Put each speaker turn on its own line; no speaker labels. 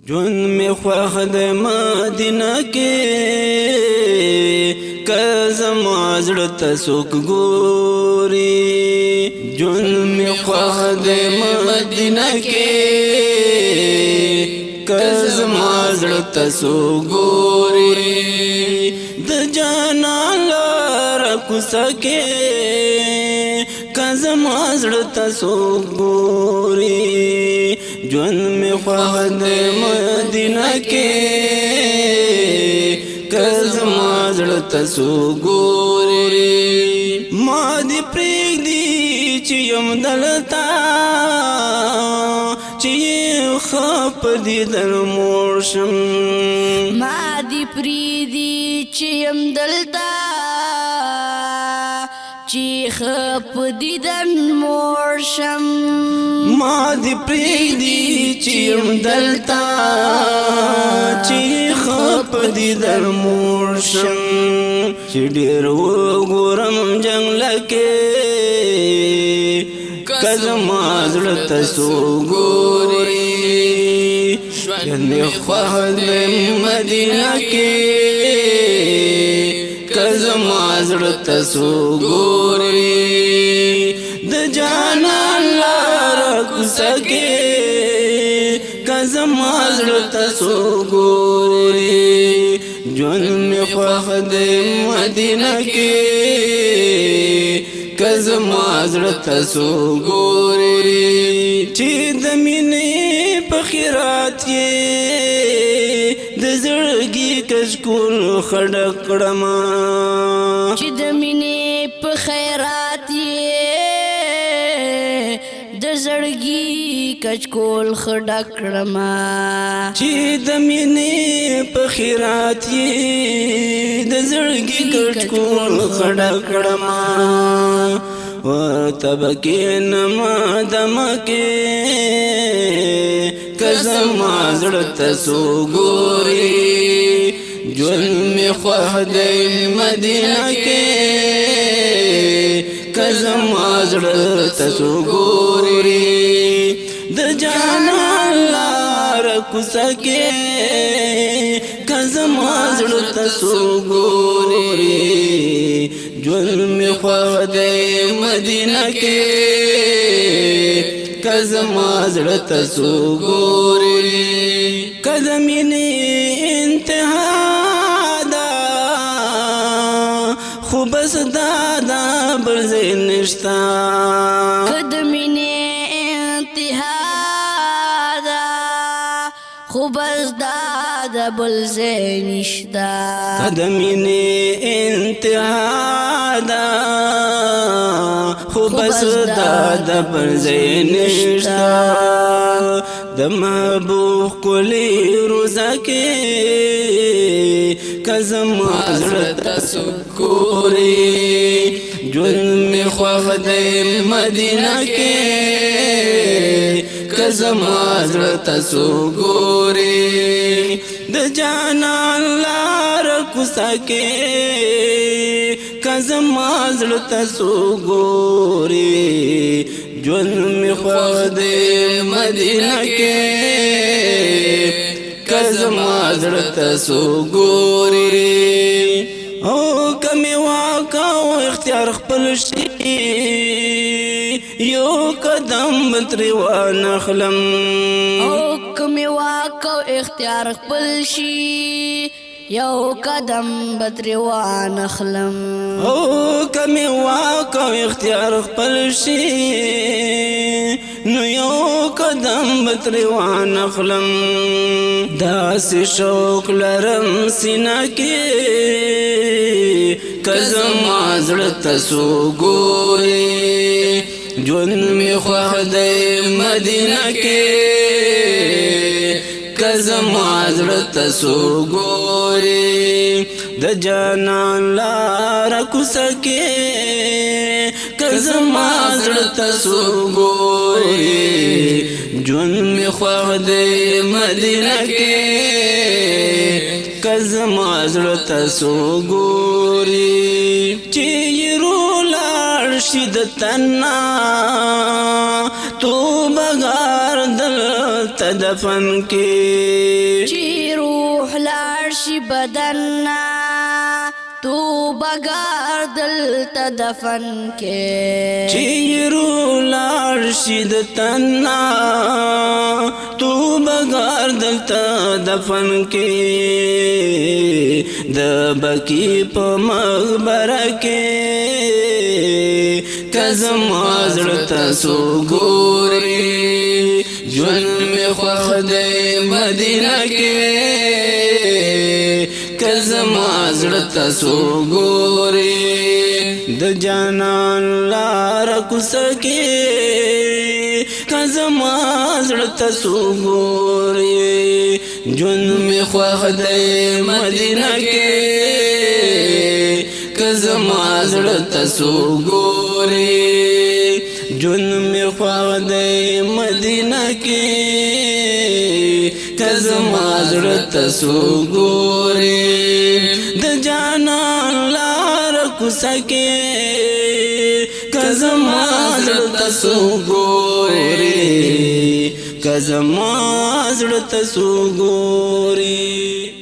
جون می خواه د مدینه کې که زما زړه ته څوک ګوري جون می خواه د مدینه کې که زما زړه ته څوک ګوري د جانان لاره کوڅه کې که زما زړه ته څوک ګوري جون می خواه د مدینه کې که زما زړه ته څوک ګوري ما دې پرېږدي چې یم دلته چې ښه په دیدن موړ شم
ما دې پرېږدي چې یم دلته چې ښه په دیدن موړ شم
ما دې پرېږدي چې یم دلته چې ښه په دیدن موړ شم چې ډېر وګورم جنګله کې که زما زړه ته څوک ګوري ژوند مې خوښ دی مدینه کې که زما زړه ته څوک ګوري د جانان لاره کوڅه کې که زما زړه ته څوک ګوري ژوند مې خوښ دی مدینه کې که زما زړه ته څوک ګوري چې د مینې په خیرات یې د زړګي کشکول خړه کړمه
چې د مینې په خیرات یې د زړګي کچکول خړه کړمه
چې د مینې په خیرات یې د زړګي کچکول خړه کړمه ورته به کښېنمه دمه کې که زما زړه ته څوک ګوري ژوند مې خوښ دی مدینه کې که زما زړه ته څوک ګوري د جانان لاره کوڅه کې که زما زړه ته څوک ګوري ژوند مې خوښ دی مدینه کې که زما زړه ته څوک ګوري که د مینې انتها ده خو بس دا ده بل ځای نشته
که د مینې انتها ده خو بس دا ده بل ځای نشته
که د مینې انتها ده خو بس دا ده بل ځای نشته د محبوب ښکلې روضه کې که زما زړه ته څوک ګوري ژوند مې خوښ دی مدینه کې که زما زړه ته څوک ګوري د جانان لاره کوڅه کې که زما زړه ته څوک ګوري ژوند مې خوښ دی مدینه کې که زما زړه ته څوک ګوري او که مې واک او اختیار خپل شي یو قدم به ترې وانخلم
او که مې واک او اختیار خپل شي یو قدم به ترې وانخلم
او که مې واک او اختیار خپل شي نو یو قدم به ترې وانخلم داسې شوق لرم سینه کې که زما زړه ته څوک ګوري ژوند مې خوښ دی مدینه کې که زما زړه ته څوک ګوري د جانان لاره کوڅه کې که زما زړه ته څوک ګوري ژوند مې خوښ دی مدینه کې که زما زړه ته څوک ګوري چې یې رولاړ شد تنا تو بغار دل تدفن کی
چی روح لارشی بدننا تو بغار دل تدفن کے
چی روح لارشی تنا تو بغار دل تدفن کی د بکی په مغبره کې کزما زړه تاسو ګوري ژوند می خوښ دی مدینه کې کزما زړه تاسو ګوري د جانان لار کوڅه کې کزما زړه تاسو ګوري ژوند می خوښ دی مدینه کې کزما زړه تاسو ګوري ژوند می خوښ دی مدینه کې کزما زړه تاسو ګوري د جانان لار کوڅه کې کزما زړه تاسو ګوري کزما زړه تاسو ګوري